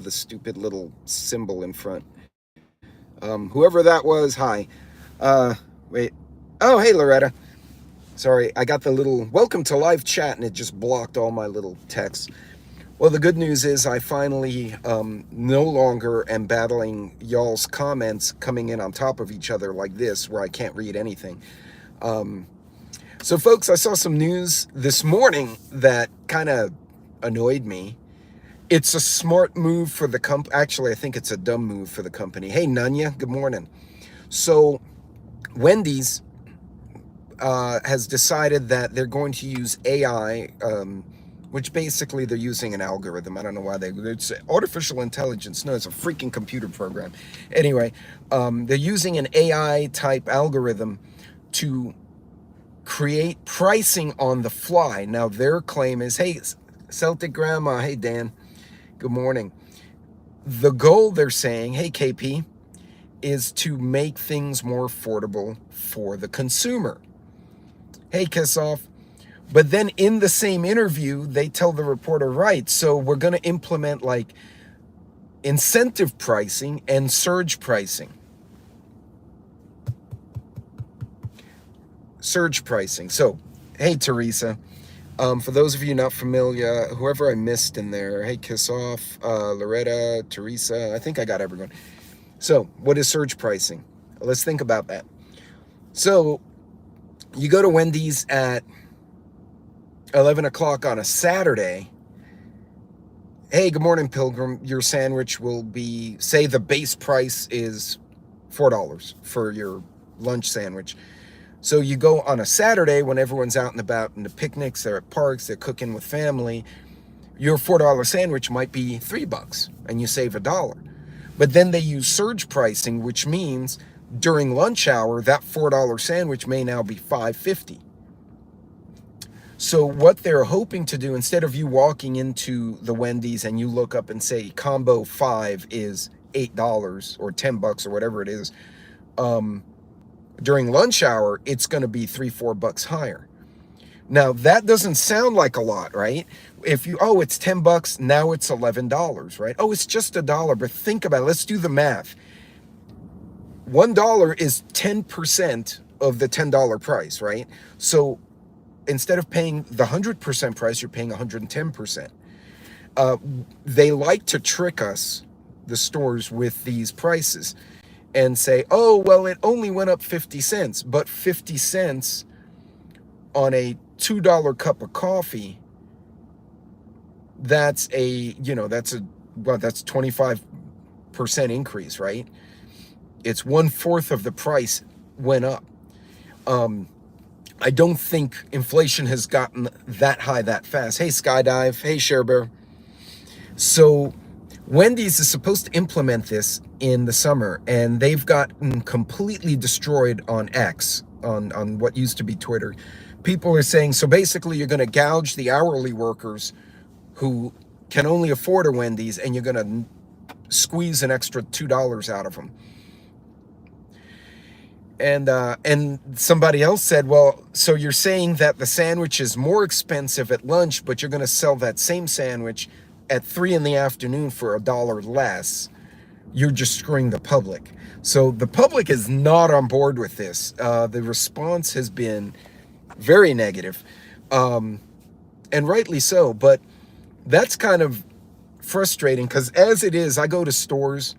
the stupid little symbol in front. Whoever that was, hi. Wait. Oh, hey, Loretta. Sorry, I got the little welcome to live chat and it just blocked all my little texts. Well, the good news is I finally no longer am battling y'all's comments coming in on top of each other like this, where I can't read anything. So, folks, I saw some news this morning that kind of annoyed me. It's a smart move for the company. Actually, I think it's a dumb move for the company. Hey, Nanya, good morning. So, Wendy's has decided that they're going to use AI, which basically they're using an algorithm. I don't know why it's artificial intelligence. No, it's a freaking computer program. Anyway, they're using an AI type algorithm to create pricing on the fly. Now, their claim is, hey, Celtic Grandma, hey, Dan, good morning. The goal, they're saying, hey, KP, is to make things more affordable for the consumer. Hey, Kiss Off. But then in the same interview, they tell the reporter, right, so we're going to implement like incentive pricing and surge pricing. Surge pricing. So, hey, Teresa. For those of you not familiar, whoever I missed in there, hey, Kiss Off, Loretta, Teresa, I think I got everyone. So, what is surge pricing? Let's think about that. So, you go to Wendy's at 11 o'clock on a Saturday. Hey, good morning, Pilgrim. Your sandwich will be, say the base price is $4 for your lunch sandwich. So you go on a Saturday when everyone's out and about in the picnics, they're at parks, they're cooking with family. Your $4 sandwich might be $3 and you save $1. But then they use surge pricing, which means during lunch hour, that $4 sandwich may now be $5.50. So what they're hoping to do, instead of you walking into the Wendy's and you look up and say combo 5 is $8 or $10 or whatever it is, during lunch hour, it's going to be $3-4 higher. Now, that doesn't sound like a lot, right? If you, oh, it's $10, now it's $11, right? Oh, it's just $1, but think about it. Let's do the math. $1 is 10% of the $10 price, right? So instead of paying the 100% price, you're paying 110%. They like to trick us, the stores, with these prices and say, oh, well, it only went up 50 cents, but 50 cents on a $2 cup of coffee, that's that's 25% increase, right? It's 1/4 of the price went up. I don't think inflation has gotten that high that fast. Hey, Skydive. Hey, Sharebear. So Wendy's is supposed to implement this in the summer, and they've gotten completely destroyed on X, on what used to be Twitter. People are saying, so basically you're going to gouge the hourly workers who can only afford a Wendy's, and you're going to squeeze an extra $2 out of them. And somebody else said, well, so you're saying that the sandwich is more expensive at lunch, but you're going to sell that same sandwich at 3 p.m. for $1 less. You're just screwing the public. So the public is not on board with this. The response has been very negative, and rightly so. But that's kind of frustrating because as it is, I go to stores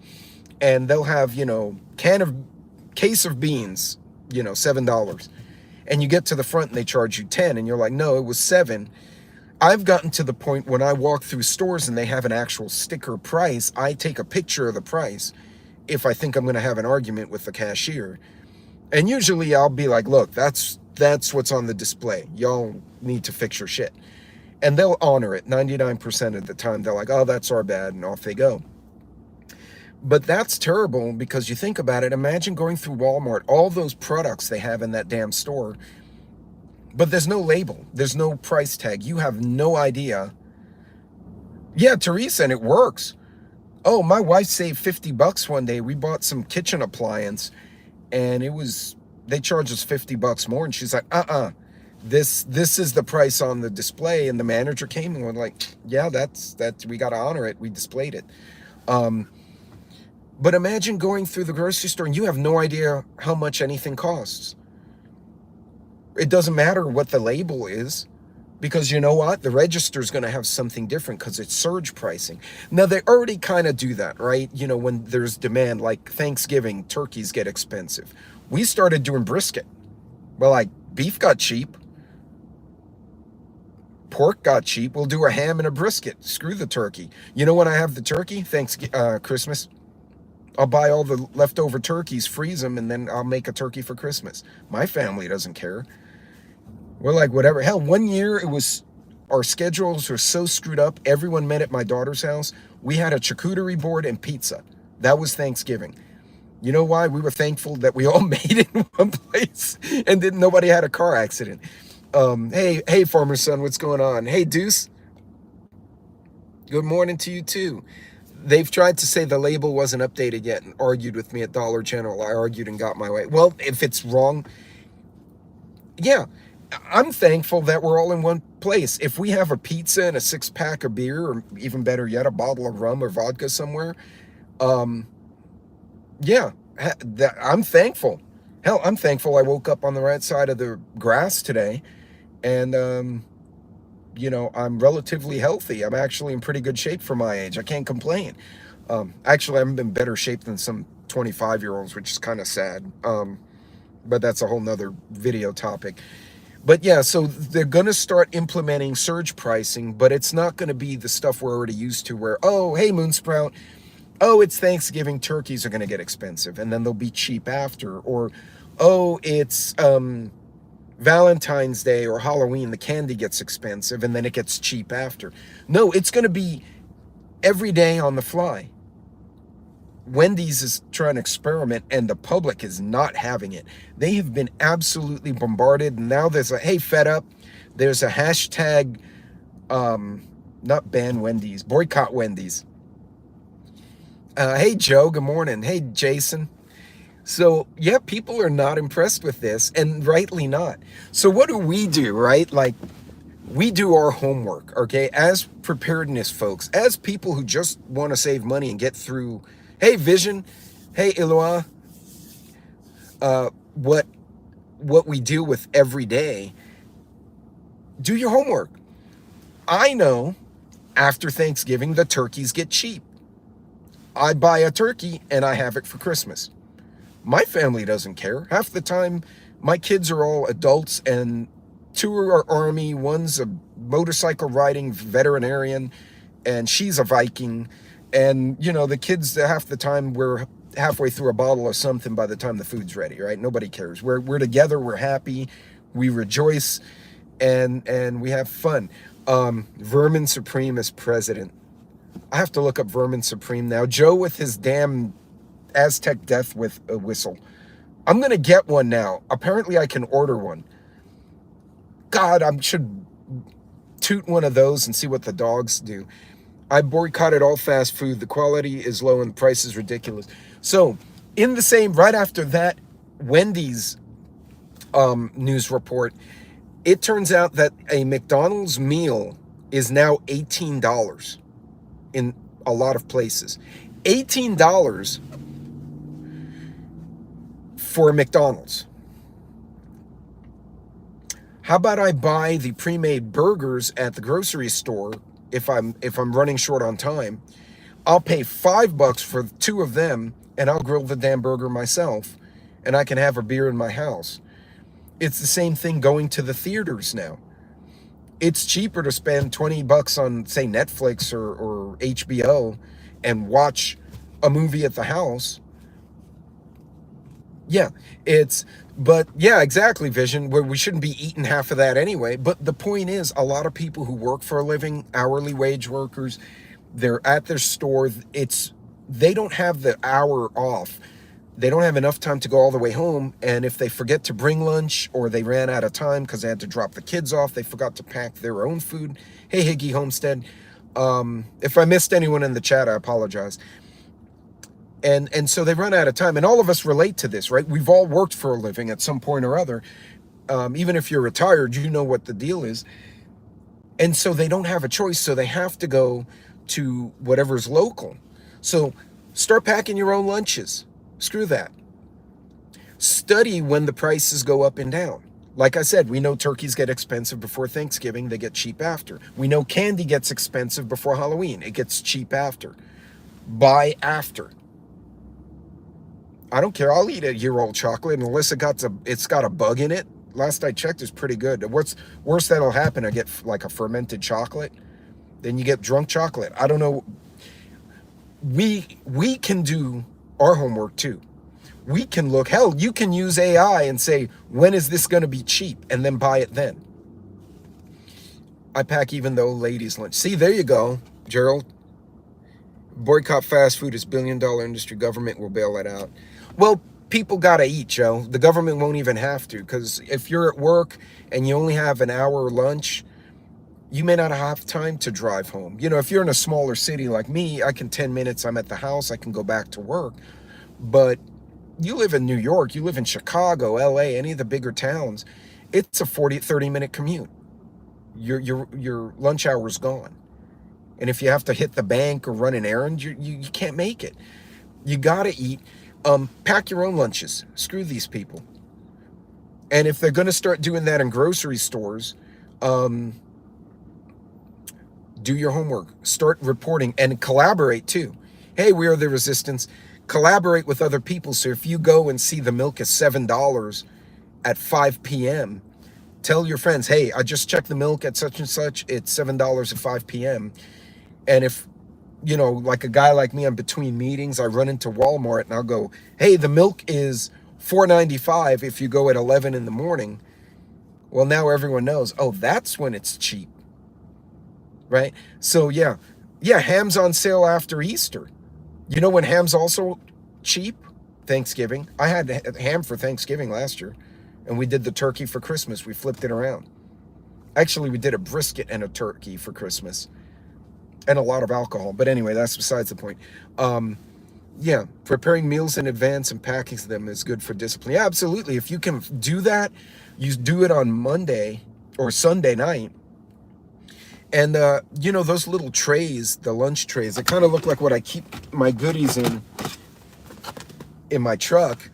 and they'll have, case of beans, $7. And you get to the front and they charge you 10 and you're like, no, it was 7. I've gotten to the point when I walk through stores and they have an actual sticker price, I take a picture of the price if I think I'm going to have an argument with the cashier. And usually I'll be like, look, that's what's on the display. Y'all need to fix your shit. And they'll honor it 99% of the time. They're like, oh, that's our bad, and off they go. But that's terrible because you think about it. Imagine going through Walmart, all those products they have in that damn store, but there's no label. There's no price tag. You have no idea. Yeah, Teresa, and it works. Oh, my wife saved $50 one day. We bought some kitchen appliance, and they charged us $50 more. And she's like, this is the price on the display. And the manager came and was like, yeah, that's we got to honor it. We displayed it. But imagine going through the grocery store and you have no idea how much anything costs. It doesn't matter what the label is, because you know what? The register is going to have something different because it's surge pricing. Now, they already kind of do that, right? You know, when there's demand, like Thanksgiving, turkeys get expensive. We started doing brisket. Well, like, beef got cheap. Pork got cheap. We'll do a ham and a brisket. Screw the turkey. You know when I have the turkey? Christmas. I'll buy all the leftover turkeys, freeze them, and then I'll make a turkey for Christmas. My family doesn't care. We're like, whatever. Hell, one year it was, our schedules were so screwed up. Everyone met at my daughter's house. We had a charcuterie board and pizza. That was Thanksgiving. You know why? We were thankful that we all made it in one place and nobody had a car accident. Hey, farmer son, what's going on? Hey, Deuce. Good morning to you too. They've tried to say the label wasn't updated yet and argued with me at Dollar General. I argued and got my way. Well, if it's wrong, yeah, I'm thankful that we're all in one place. If we have a pizza and a 6-pack of beer, or even better yet, a bottle of rum or vodka somewhere, yeah, I'm thankful. Hell, I'm thankful I woke up on the right side of the grass today, and you know, I'm relatively healthy. I'm actually in pretty good shape for my age. I can't complain. Actually, I'm in better shape than some 25-year-olds, which is kind of sad. But that's a whole nother video topic. But yeah, so they're going to start implementing surge pricing, but it's not going to be the stuff we're already used to where, oh, hey, Moonsprout, oh, it's Thanksgiving, turkeys are going to get expensive, and then they'll be cheap after. Or, oh, it's Valentine's Day or Halloween, the candy gets expensive, and then it gets cheap after. No, it's going to be every day on the fly. Wendy's is trying to experiment, and the public is not having it. They have been absolutely bombarded. Now there's a, hey, fed up. There's a hashtag, not ban Wendy's, boycott Wendy's. Hey, Joe, good morning. Hey, Jason. So, yeah, people are not impressed with this, and rightly not. So what do, right? Like, we do our homework, okay? As preparedness folks, as people who just want to save money and get through, hey, Vision, hey, Iloa, what we deal with every day, do your homework. I know after Thanksgiving, the turkeys get cheap. I buy a turkey and I have it for Christmas. My family doesn't care. Half the time, my kids are all adults, and 2 are Army, 1's a motorcycle riding veterinarian, and she's a Viking. And, you know, the kids, half the time, we're halfway through a bottle of something by the time the food's ready, right? Nobody cares. We're together, we're happy, we rejoice, and we have fun. Vermin Supreme is president. I have to look up Vermin Supreme now. Joe with his damn Aztec death with a whistle. I'm going to get one now. Apparently I can order one. God, I should toot one of those and see what the dogs do. I boycotted all fast food. The quality is low and the price is ridiculous. So in the same, right after that Wendy's news report, it turns out that a McDonald's meal is now $18 in a lot of places. $18 for McDonald's. How about I buy the pre-made burgers at the grocery store if I'm running short on time? I'll pay $5 for 2 of them, and I'll grill the damn burger myself, and I can have a beer in my house. It's the same thing going to the theaters now. It's cheaper to spend $20 on, say, Netflix or HBO and watch a movie at the house. Yeah, but yeah, exactly, Vision, where we shouldn't be eating half of that anyway. But the point is, a lot of people who work for a living, hourly wage workers, they're at their store. They don't have the hour off. They don't have enough time to go all the way home. And if they forget to bring lunch, or they ran out of time because they had to drop the kids off, they forgot to pack their own food. Hey, Higgy Homestead. If I missed anyone in the chat, I apologize. And so they run out of time. And all of us relate to this, right? We've all worked for a living at some point or other. Even if you're retired, you know what the deal is. And so they don't have a choice. So they have to go to whatever's local. So start packing your own lunches. Screw that. Study when the prices go up and down. Like I said, we know turkeys get expensive before Thanksgiving. They get cheap after. We know candy gets expensive before Halloween. It gets cheap after. Buy after. I don't care. I'll eat a year-old chocolate unless it's got a bug in it. Last I checked, it's pretty good. What's worse that'll happen? I get like a fermented chocolate. Then you get drunk chocolate. I don't know. We can do our homework too. We can look, hell, you can use AI and say, when is this going to be cheap? And then buy it then. I pack even the old ladies' lunch. See, there you go, Gerald. Boycott fast food is billion-dollar industry. Government will bail it out. Well, people got to eat, Joe. The government won't even have to, because if you're at work and you only have an hour lunch, you may not have time to drive home. You know, if you're in a smaller city like me, I can 10 minutes, I'm at the house, I can go back to work. But you live in New York, you live in Chicago, LA, any of the bigger towns, it's a 30-minute commute. Your lunch hour is gone. And if you have to hit the bank or run an errand, you can't make it. You got to eat. Pack your own lunches. Screw these people. And if they're going to start doing that in grocery stores, do your homework. Start reporting and collaborate too. Hey, we are the resistance. Collaborate with other people. So if you go and see the milk is $7 at 5 p.m., tell your friends, hey, I just checked the milk at such and such. It's $7 at 5 p.m. And if, you know, like a guy like me, I'm between meetings, I run into Walmart and I'll go, hey, the milk is $4.95 if you go at 11 in the morning. Well, now everyone knows, oh, that's when it's cheap. Right? So yeah, ham's on sale after Easter. You know when ham's also cheap? Thanksgiving. I had ham for Thanksgiving last year, and we did the turkey for Christmas. We flipped it around. Actually, we did a brisket and a turkey for Christmas, and a lot of alcohol. But anyway, that's besides the point. Yeah, preparing meals in advance and packing them is good for discipline. Yeah, absolutely. If you can do that, you do it on Monday or Sunday night. And, you know, those little trays, the lunch trays, they kind of look like what I keep my goodies in my truck.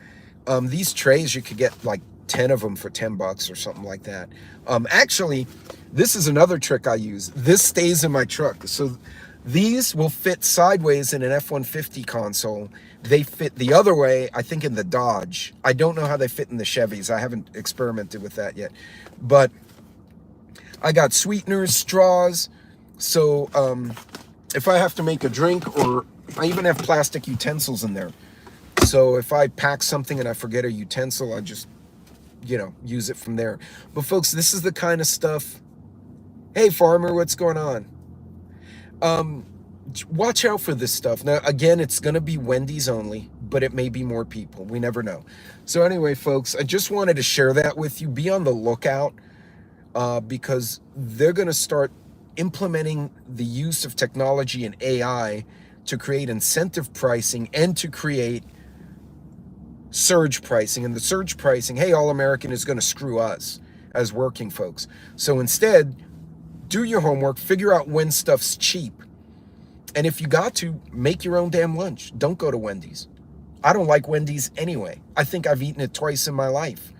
These trays, you could get like 10 of them for $10 or something like that. Actually, this is another trick I use. This stays in my truck. So these will fit sideways in an F-150 console. They fit the other way, I think, in the Dodge. I don't know how they fit in the Chevys. I haven't experimented with that yet. But I got sweeteners, straws, so if I have to make a drink, or I even have plastic utensils in there. So if I pack something and I forget a utensil, I just, you know, use it from there. But folks, this is the kind of stuff. Hey, farmer, what's going on? Watch out for this stuff. Now, again, it's going to be Wendy's only, but it may be more people. We never know. So anyway, folks, I just wanted to share that with you. Be on the lookout. Because they're going to start implementing the use of technology and AI to create incentive pricing and to create surge pricing. And the surge pricing, hey, All-American is going to screw us as working folks. So instead, do your homework, figure out when stuff's cheap. And if you got to, make your own damn lunch. Don't go to Wendy's. I don't like Wendy's anyway. I think I've eaten it twice in my life.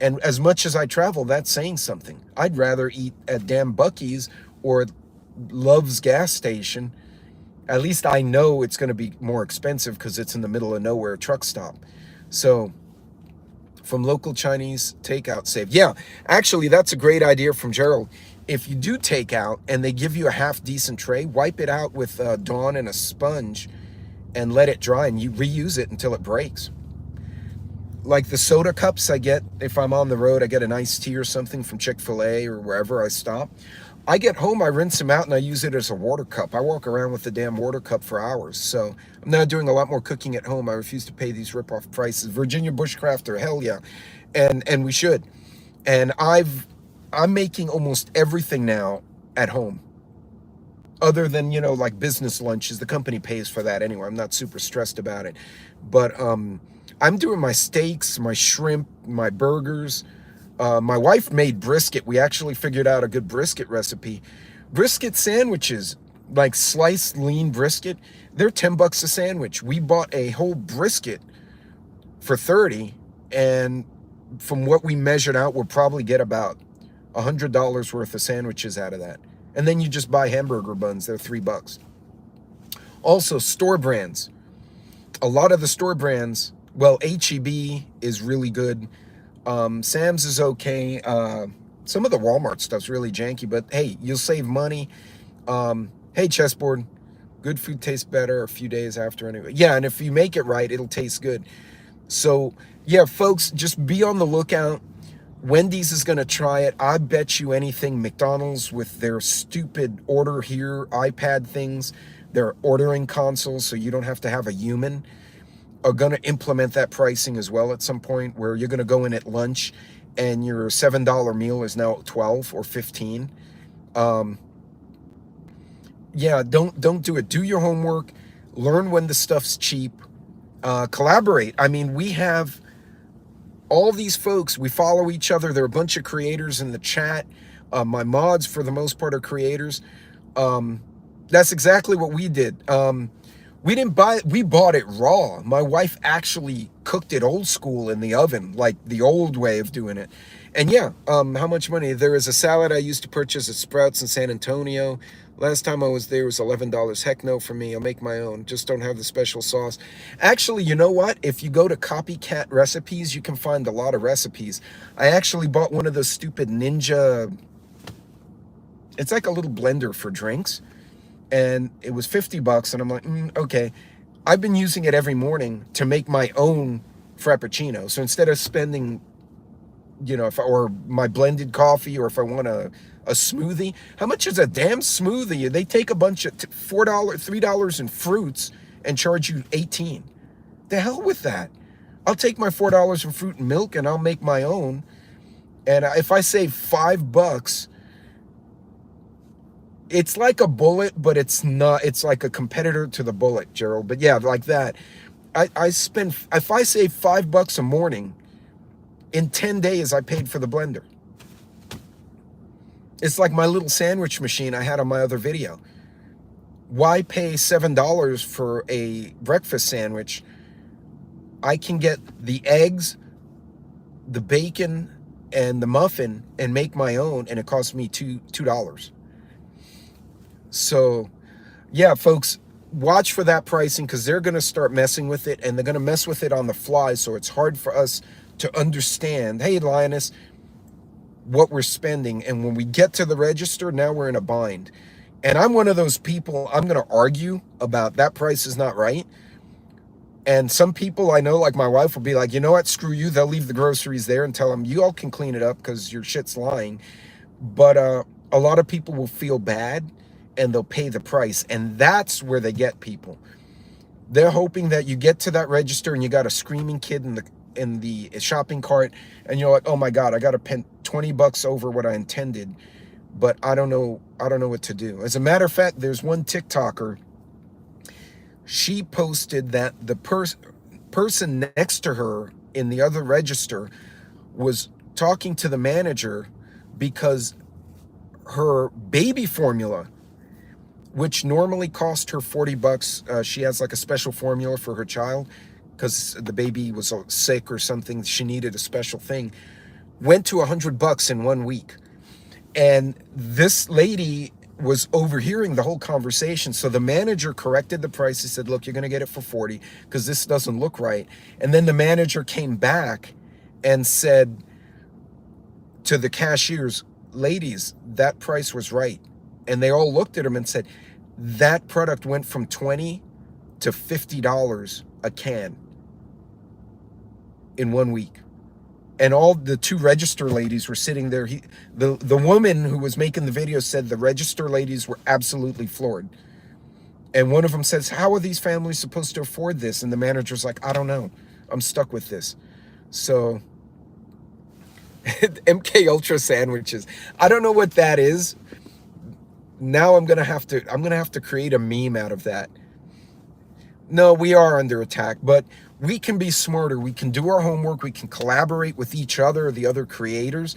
And as much as I travel, that's saying something. I'd rather eat at damn Buc-ee's or Love's gas station. At least I know it's going to be more expensive because it's in the middle of nowhere truck stop. So from local Chinese takeout save. Yeah, actually, that's a great idea from Gerald. If you do take out and they give you a half decent tray, wipe it out with Dawn and a sponge and let it dry, and you reuse it until it breaks. Like the soda cups I get, if I'm on the road, I get an iced tea or something from Chick-fil-A or wherever I stop. I get home, I rinse them out, and I use it as a water cup. I walk around with the damn water cup for hours. So I'm now doing a lot more cooking at home. I refuse to pay these rip-off prices. Virginia Bushcrafter, hell yeah. And we should. And I'm making almost everything now at home. Other than, you know, like business lunches. The company pays for that anyway. I'm not super stressed about it. But I'm doing my steaks, my shrimp, my burgers. My wife made brisket. We actually figured out a good brisket recipe. Brisket sandwiches. Like sliced lean brisket, they're $10 a sandwich. We bought a whole brisket for 30, and from what we measured out, we'll probably get about $100 worth of sandwiches out of that. And then you just buy hamburger buns, they're $3. Also, store brands. A lot of the store brands, well, HEB is really good. Sam's is okay. Some of the Walmart stuff's really janky, but hey, you'll save money. Hey, chessboard, good food tastes better a few days after anyway. Yeah, and if you make it right, it'll taste good. So yeah, folks, just be on the lookout. Wendy's is going to try it. I bet you anything McDonald's with their stupid order here iPad things, their ordering consoles, so you don't have to have a human, are going to implement that pricing as well at some point, where you're going to go in at lunch and your $7 meal is now 12 or 15. Yeah, don't do it. Do your homework. Learn when the stuff's cheap. Collaborate. I mean, we have all these folks. We follow each other. There are a bunch of creators in the chat. My mods, for the most part, are creators. That's exactly what we did. We didn't buy it. We bought it raw. My wife actually cooked it old school in the oven, like the old way of doing it. And yeah, how much money? There is a salad I used to purchase at Sprouts in San Antonio. Last time I was there, it was $11. Heck no for me. I'll make my own. Just don't have the special sauce. Actually, you know what? If you go to Copycat Recipes, you can find a lot of recipes. I actually bought one of those stupid Ninja. It's like a little blender for drinks. And it was $50. And I'm like, okay. I've been using it every morning to make my own Frappuccino. So instead of spending, or my blended coffee, or if I want a smoothie. How much is a damn smoothie? They take a bunch of $4, $3 in fruits and charge you $18. The hell with that. I'll take my $4 in fruit and milk and I'll make my own. And if I save $5, it's like a bullet, but it's not. It's like a competitor to the bullet, Gerald. But yeah, like that. I spend, if I save $5 a morning, in 10 days I paid for the blender. It's like my little sandwich machine I had on my other video. Why pay $7 for a breakfast sandwich? I can get the eggs, the bacon, and the muffin and make my own, and it costs me $2. So, yeah, folks, watch for that pricing, because they're going to start messing with it, and they're going to mess with it on the fly, so it's hard for us to understand, hey, Linus, what we're spending. And when we get to the register, now we're in a bind. And I'm one of those people, I'm going to argue about that price is not right. And some people I know, like my wife, will be like, you know what, screw you. They'll leave the groceries there and tell them, you all can clean it up because your shit's lying. But a lot of people will feel bad and they'll pay the price. And that's where they get people. They're hoping that you get to that register and you got a screaming kid in the shopping cart, and you're like, oh my God, I got to pay $20 over what I intended, but I don't know what to do. As a matter of fact, there's one TikToker. She posted that the person next to her in the other register was talking to the manager because her baby formula, which normally cost her $40, she has like a special formula for her child because the baby was sick or something, she needed a special thing, went to $100 in 1 week. And this lady was overhearing the whole conversation. So the manager corrected the price. He said, look, you're going to get it for 40 because this doesn't look right. And then the manager came back and said to the cashiers, ladies, that price was right. And they all looked at him and said, that product went from $20 to $50 a can in 1 week. And all the two register ladies were sitting there. The woman who was making the video said the register ladies were absolutely floored. And one of them says, how are these families supposed to afford this? And the manager's like, I don't know. I'm stuck with this. So MK Ultra sandwiches. I don't know what that is. Now I'm gonna have to create a meme out of that. No, we are under attack, but we can be smarter. We can do our homework. We can collaborate with each other, the other creators.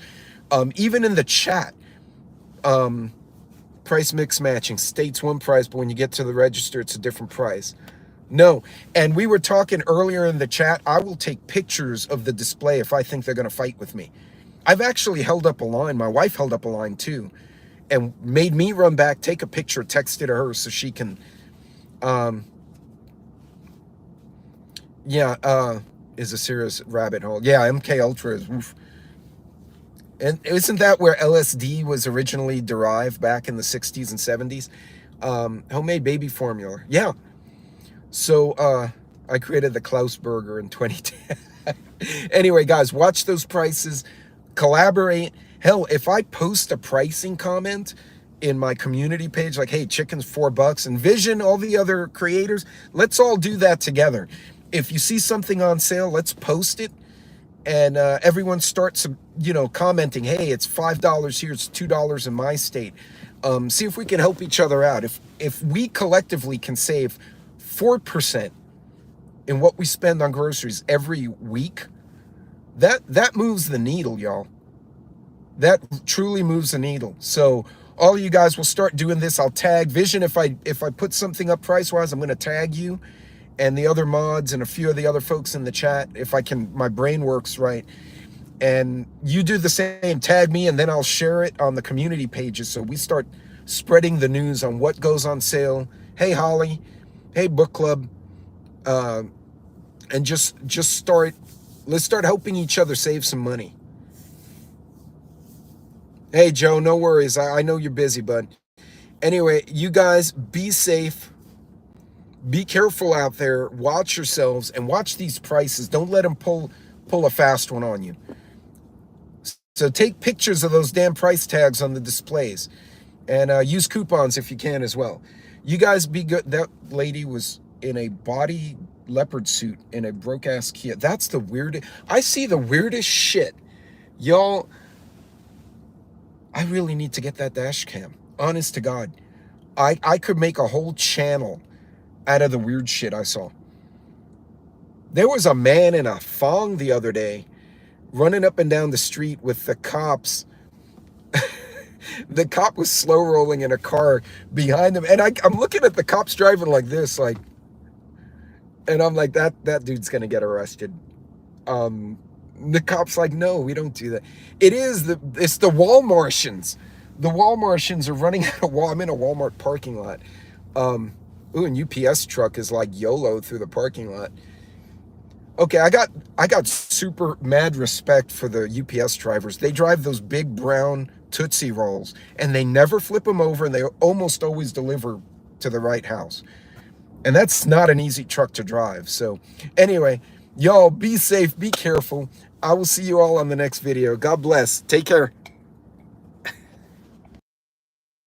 Even in the chat, Price mix matching. States one price, but when you get to the register, it's a different price. No. And we were talking earlier in the chat, I will take pictures of the display if I think they're going to fight with me. I've actually held up a line. My wife held up a line too, and made me run back, take a picture, text it to her so she can, is a serious rabbit hole. Yeah, MK Ultra is, oof. And isn't that where LSD was originally derived back in the 60s and 70s? Homemade baby formula. Yeah. So I created the Klaus burger in 2010. Anyway, guys, watch those prices. Collaborate. Hell, if I post a pricing comment in my community page, like, hey, chicken's $4, and Vision, all the other creators, let's all do that together. If you see something on sale, let's post it. And everyone starts, commenting, hey, it's $5 here, it's $2 in my state. See if we can help each other out. If we collectively can save 4% in what we spend on groceries every week, that moves the needle, y'all. That truly moves the needle. So all of you guys will start doing this. I'll tag Vision. If I put something up price-wise, I'm going to tag you and the other mods and a few of the other folks in the chat, if I can, my brain works right. And you do the same, tag me, and then I'll share it on the community pages. So we start spreading the news on what goes on sale. Hey, Holly. Hey, book club. And let's start helping each other save some money. Hey, Joe, no worries. I know you're busy, bud. Anyway, you guys be safe. Be careful out there. Watch yourselves and watch these prices. Don't let them pull a fast one on you. So take pictures of those damn price tags on the displays, and use coupons if you can as well. You guys be good. That lady was in a body leopard suit in a broke-ass Kia. That's the weirdest. I see the weirdest shit. Y'all, I really need to get that dash cam. Honest to God. I could make a whole channel out of the weird shit I saw. There was a man in a thong the other day running up and down the street with the cops. The cop was slow rolling in a car behind him, and I'm looking at the cops driving like this, like, and I'm like, that dude's gonna get arrested. The cop's like, no, we don't do that. It's the Walmartians. The Walmartians are running out of I'm in a Walmart parking lot. Ooh, and UPS truck is like YOLO through the parking lot. Okay, I got super mad respect for the UPS drivers. They drive those big brown Tootsie Rolls, and they never flip them over, and they almost always deliver to the right house. And that's not an easy truck to drive. So anyway, y'all be safe, be careful. I will see you all on the next video. God bless. Take care.